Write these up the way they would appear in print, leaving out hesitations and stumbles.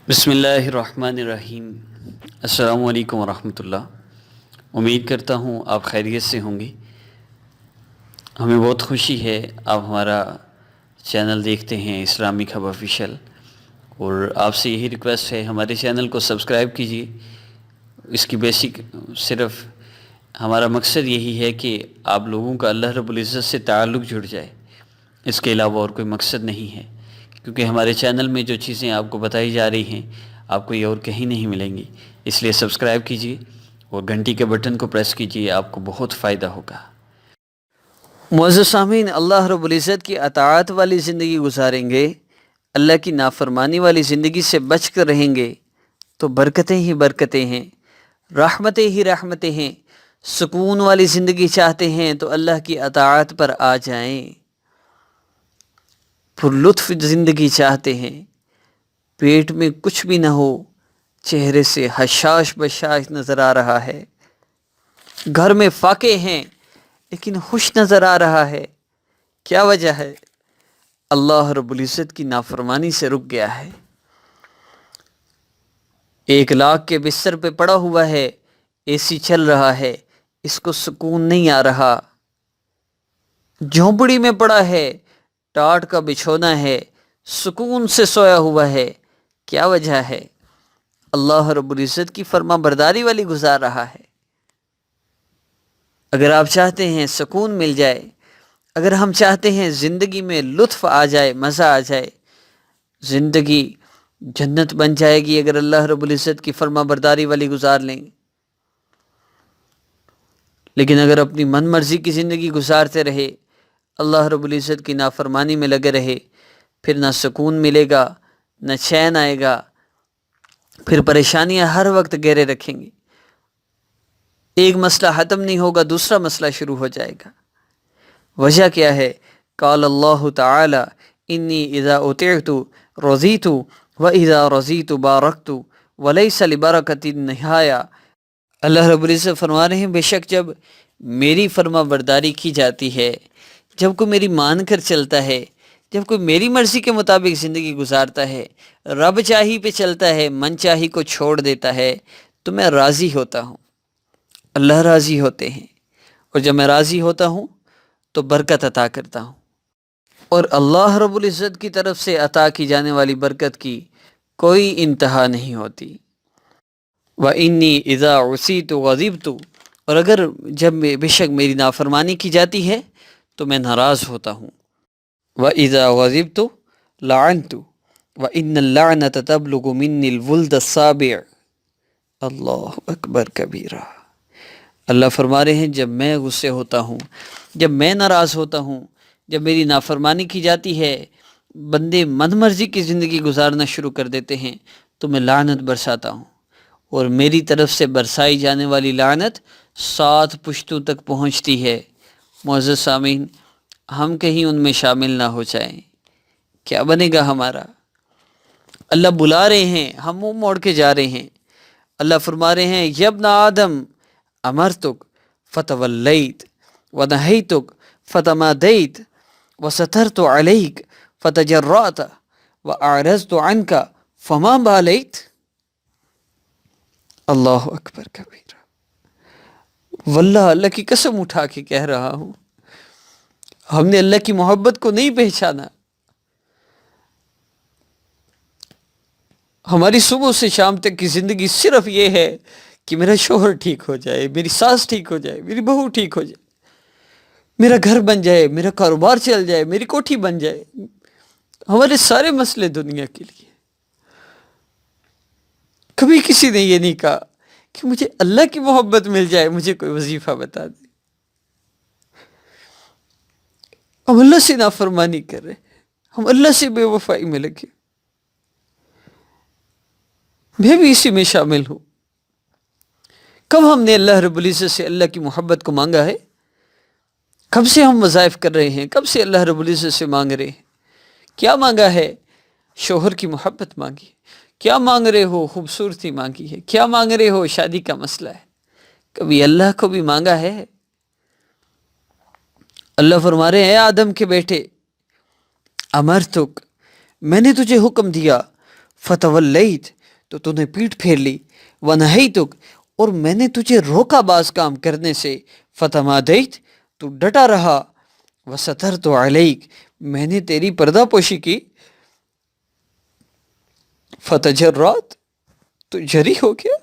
بسم اللہ الرحمن الرحیم۔ السلام علیکم ورحمۃ اللہ۔ امید کرتا ہوں آپ خیریت سے ہوں گے۔ ہمیں بہت خوشی ہے آپ ہمارا چینل دیکھتے ہیں اسلامک ہب آفیشیل، اور آپ سے یہی ریکویسٹ ہے ہمارے چینل کو سبسکرائب کیجیے۔ اس کی بیسک صرف ہمارا مقصد یہی ہے کہ آپ لوگوں کا اللہ رب العزت سے تعلق جڑ جائے، اس کے علاوہ اور کوئی مقصد نہیں ہے، کیونکہ ہمارے چینل میں جو چیزیں آپ کو بتائی جا رہی ہیں آپ کو یہ اور کہیں نہیں ملیں گی۔ اس لیے سبسکرائب کیجیے اور گھنٹی کے بٹن کو پریس کیجیے، آپ کو بہت فائدہ ہوگا۔ معزز سامعین، اللہ رب العزت کی اطاعت والی زندگی گزاریں گے، اللہ کی نافرمانی والی زندگی سے بچ کر رہیں گے تو برکتیں ہی برکتیں ہیں، رحمتیں ہی رحمتیں ہیں۔ سکون والی زندگی چاہتے ہیں تو اللہ کی اطاعت پر آ جائیں۔ پر لطف زندگی چاہتے ہیں، پیٹ میں کچھ بھی نہ ہو، چہرے سے حشاش بشاش نظر آ رہا ہے، گھر میں فاقے ہیں لیکن خوش نظر آ رہا ہے، کیا وجہ ہے؟ اللہ رب العزت کی نافرمانی سے رک گیا ہے۔ 1 لاکھ کے بستر پہ پڑا ہوا ہے، اے سی چل رہا ہے، اس کو سکون نہیں آ رہا۔ جھونپڑی میں پڑا ہے، ٹاٹ کا بچھونا ہے، سکون سے سویا ہوا ہے، کیا وجہ ہے؟ اللہ رب العزت کی فرما برداری والی گزار رہا ہے۔ اگر آپ چاہتے ہیں سکون مل جائے، اگر ہم چاہتے ہیں زندگی میں لطف آ جائے، مزہ آ جائے، زندگی جنت بن جائے گی اگر اللہ رب العزت کی فرما برداری والی گزار لیں۔ لیکن اگر اپنی من مرضی کی زندگی گزارتے رہے، اللہ رب العزت کی نافرمانی میں لگے رہے، پھر نہ سکون ملے گا، نہ چین آئے گا، پھر پریشانیاں ہر وقت گھیرے رکھیں گی۔ ایک مسئلہ ختم نہیں ہوگا، دوسرا مسئلہ شروع ہو جائے گا۔ وجہ کیا ہے؟ قال اللہ تعالی انی اذا اطعت رضیت واذا رضیت بارکت ولیس لبرکۃ نہایہ۔ اللہ رب العزت فرما رہے ہیں بے شک جب میری فرما برداری کی جاتی ہے، جب کوئی میری مان کر چلتا ہے، جب کوئی میری مرضی کے مطابق زندگی گزارتا ہے، رب چاہی پہ چلتا ہے، من چاہی کو چھوڑ دیتا ہے، تو میں راضی ہوتا ہوں، اللہ راضی ہوتے ہیں، اور جب میں راضی ہوتا ہوں تو برکت عطا کرتا ہوں۔ اور اللہ رب العزت کی طرف سے عطا کی جانے والی برکت کی کوئی انتہا نہیں ہوتی۔ وَإِنِّي إِذَا عُصِيتُ غَضِبْتُ، اور اگر جب بے شک میری نافرمانی کی جاتی ہے تو میں ناراض ہوتا ہوں۔ وَإِذَا غَضِبْتُ لَعَنْتُ وَإِنَّ اللَّعْنَةَ تَبْلُغُ مِنِّي الْوُلْدَ السَّابِعَ۔ اللہ اکبر کبیرہ۔ اللہ فرما رہے ہیں جب میں غصے ہوتا ہوں، جب میں ناراض ہوتا ہوں، جب میری نافرمانی کی جاتی ہے، بندے من مرضی کی زندگی گزارنا شروع کر دیتے ہیں تو میں لعنت برساتا ہوں، اور میری طرف سے برسائی جانے والی لعنت 7 پشتوں تک پہنچتی ہے۔ معزز سامعین، ہم کہیں ان میں شامل نہ ہو جائیں، کیا بنے گا ہمارا؟ اللہ بلا رہے ہیں، ہم منہ موڑ کے جا رہے ہیں۔ اللہ فرما رہے ہیں یبن آدم امرتک فتولیت ونہیتک فتمادیت وسترت علیک فتجرأت واعرضت عنک فما بالیت۔ اللہ اکبر کبیرہ۔ واللہ اللہ کی قسم اٹھا کے کہہ رہا ہوں، ہم نے اللہ کی محبت کو نہیں پہچانا۔ ہماری صبح سے شام تک کی زندگی صرف یہ ہے کہ میرا شوہر ٹھیک ہو جائے، میری ساس ٹھیک ہو جائے، میری بہو ٹھیک ہو جائے، میرا گھر بن جائے، میرا کاروبار چل جائے، میری کوٹھی بن جائے۔ ہمارے سارے مسئلے دنیا کے لیے۔ کبھی کسی نے یہ نہیں کہا کہ مجھے اللہ کی محبت مل جائے، مجھے کوئی وظیفہ بتا دے۔ ہم اللہ سے نافرمانی کر رہے ہیں، ہم اللہ سے بے وفائی میں لگے۔ میں بھی اسی میں شامل ہوں۔ کب ہم نے اللہ رب العزت سے اللہ کی محبت کو مانگا ہے؟ کب سے ہم وظائف کر رہے ہیں؟ کب سے اللہ رب العزت سے مانگ رہے ہیں؟ کیا مانگا ہے؟ شوہر کی محبت مانگی ہے۔ کیا مانگ رہے ہو؟ خوبصورتی مانگی ہے۔ کیا مانگ رہے ہو؟ شادی کا مسئلہ ہے۔ کبھی اللہ کو بھی مانگا ہے؟ اللہ فرما رہے ہیں اے آدم کے بیٹے، امرتک، میں نے تجھے حکم دیا، فتولیت، تو تو نے پیٹھ پھیر لی، وَنَهَيْتُكَ اور میں نے تجھے روکا بعض کام کرنے سے، فَتَمَادَيْتَ تو ڈٹا رہا، وَسَتَرْتُ عَلَيْكَ میں نے تیری پردہ پوشی کی، فَتَجَرَّعْتَ تو جری ہو گیا۔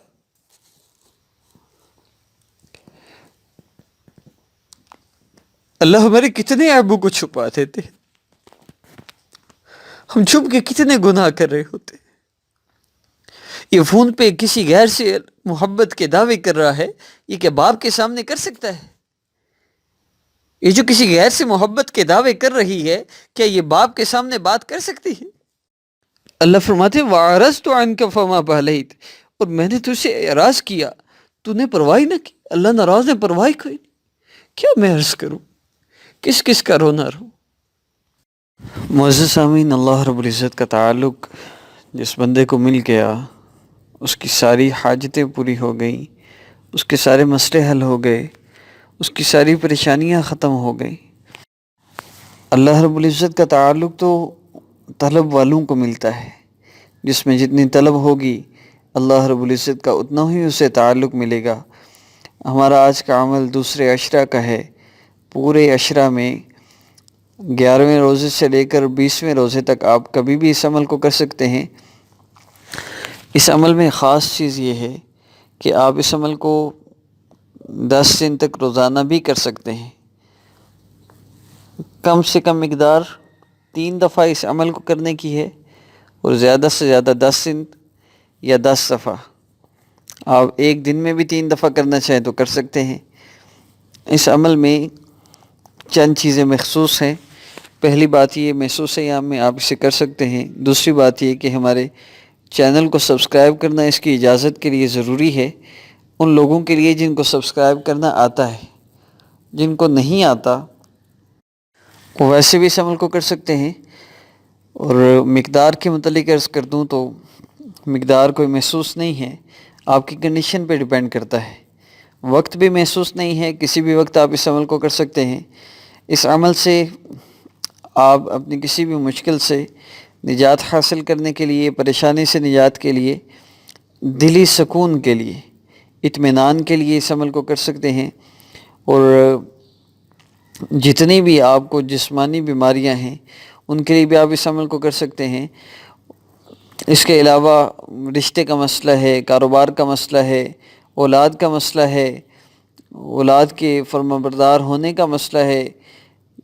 اللہ ہمارے کتنے عیبوں کو چھپا دیتے، ہم چھپ کے کتنے گناہ کر رہے ہوتے۔ یہ فون پہ کسی غیر سے محبت کے دعوے کر رہا ہے، یہ کیا باپ کے سامنے کر سکتا ہے؟ یہ جو کسی غیر سے محبت کے دعوے کر رہی ہے، کیا یہ باپ کے سامنے بات کر سکتی ہے؟ اللہ فرماتے ہیں وَعَرَضْتُ عَنْكَ فَمَا بَالَيْتَ اور میں نے تجھ سے اعراض کیا، تو نے پرواہ نہ کی۔ اللہ ناراض ہے، پرواہ کوئی نہیں۔ کیا میں عرض کروں، کس کس کا رونا رو۔ معزز سامعین، اللہ رب العزت کا تعلق جس بندے کو مل گیا، اس کی ساری حاجتیں پوری ہو گئیں، اس کے سارے مسئلے حل ہو گئے، اس کی ساری پریشانیاں ختم ہو گئیں۔ اللہ رب العزت کا تعلق تو طلب والوں کو ملتا ہے، جس میں جتنی طلب ہوگی اللہ رب العزت کا اتنا ہی اسے تعلق ملے گا۔ ہمارا آج کا عمل دوسرے عشرہ کا ہے، پورے عشرہ میں 11ویں روزے سے لے کر 20ویں روزے تک آپ کبھی بھی اس عمل کو کر سکتے ہیں۔ اس عمل میں خاص چیز یہ ہے کہ آپ اس عمل کو 10 دن تک روزانہ بھی کر سکتے ہیں۔ کم سے کم مقدار 3 دفعہ اس عمل کو کرنے کی ہے، اور زیادہ سے زیادہ 10 دن یا 10 دفعہ۔ آپ ایک دن میں بھی 3 دفعہ کرنا چاہیں تو کر سکتے ہیں۔ اس عمل میں چند چیزیں مخصوص ہیں۔ پہلی بات یہ محسوس ایام میں آپ اسے کر سکتے ہیں۔ دوسری بات یہ کہ ہمارے چینل کو سبسکرائب کرنا اس کی اجازت کے لیے ضروری ہے، ان لوگوں کے لیے جن کو سبسکرائب کرنا آتا ہے۔ جن کو نہیں آتا وہ ویسے بھی اس عمل کو کر سکتے ہیں۔ اور مقدار کے متعلق عرض کر دوں تو مقدار کوئی محسوس نہیں ہے، آپ کی کنڈیشن پہ ڈیپینڈ کرتا ہے۔ وقت بھی محسوس نہیں ہے، کسی بھی وقت آپ اس عمل کو کر سکتے ہیں۔ اس عمل سے آپ اپنی کسی بھی مشکل سے نجات حاصل کرنے کے لیے، پریشانی سے نجات کے لیے، دلی سکون کے لیے، اطمینان کے لیے اس عمل کو کر سکتے ہیں۔ اور جتنی بھی آپ کو جسمانی بیماریاں ہیں ان کے لیے بھی آپ اس عمل کو کر سکتے ہیں۔ اس کے علاوہ رشتے کا مسئلہ ہے، کاروبار کا مسئلہ ہے، اولاد کا مسئلہ ہے، اولاد کے فرمانبردار ہونے کا مسئلہ ہے،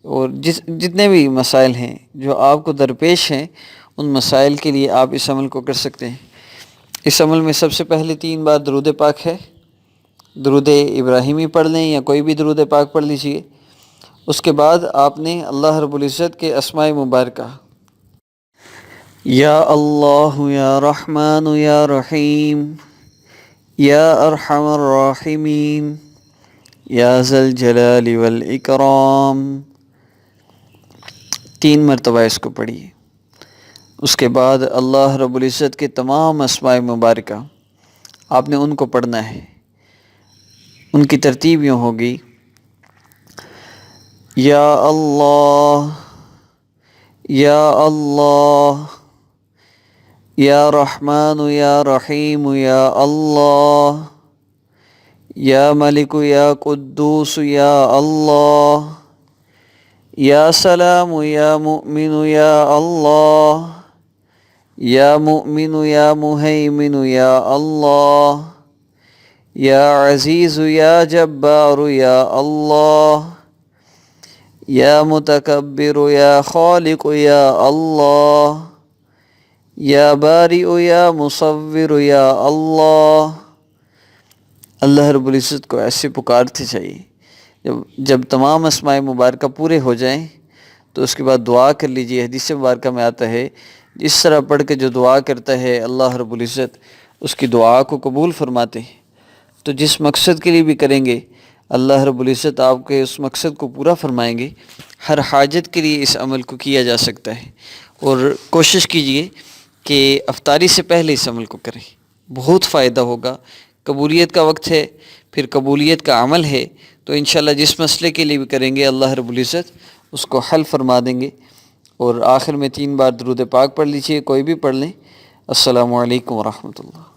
اور جتنے بھی مسائل ہیں جو آپ کو درپیش ہیں، ان مسائل کے لیے آپ اس عمل کو کر سکتے ہیں۔ اس عمل میں سب سے پہلے 3 بار درود پاک ہے، درود ابراہیمی پڑھ لیں یا کوئی بھی درود پاک پڑھ لیجئے۔ اس کے بعد آپ نے اللہ رب العزت کے اسماء مبارکہ یا اللہ یا رحمان یا رحیم یا ارحم الراحمین یا ذا الجلال والاکرام 3 مرتبہ اس کو پڑھیے۔ اس کے بعد اللہ رب العزت کے تمام اسماء مبارکہ آپ نے ان کو پڑھنا ہے۔ ان کی ترتیب یوں ہوگی: یا اللہ یا اللہ یا رحمان یا رحیم یا اللہ یا ملک یا قدوس یا اللہ یا سلام یا مؤمن یا اللہ یا مؤمن یا مہیمن یا اللہ یا عزیز یا جبار یا اللہ یا متکبر یا خالق یا اللہ یا بارئ یا مصور یا اللہ۔ اللہ رب العزت کو ایسے پکارتے چاہیے۔ جب تمام اسماء مبارکہ پورے ہو جائیں تو اس کے بعد دعا کر لیجیے۔ حدیث مبارکہ میں آتا ہے جس طرح پڑھ کے جو دعا کرتا ہے اللہ رب العزت اس کی دعا کو قبول فرماتے ہیں۔ تو جس مقصد کے لیے بھی کریں گے اللہ رب العزت آپ کے اس مقصد کو پورا فرمائیں گے۔ ہر حاجت کے لیے اس عمل کو کیا جا سکتا ہے، اور کوشش کیجئے کہ افطاری سے پہلے اس عمل کو کریں، بہت فائدہ ہوگا۔ قبولیت کا وقت ہے، پھر قبولیت کا عمل ہے، تو انشاءاللہ جس مسئلے کے لیے بھی کریں گے اللہ رب العزت اس کو حل فرما دیں گے۔ اور آخر میں 3 بار درود پاک پڑھ لیجئے، کوئی بھی پڑھ لیں۔ السلام علیکم ورحمۃ اللہ۔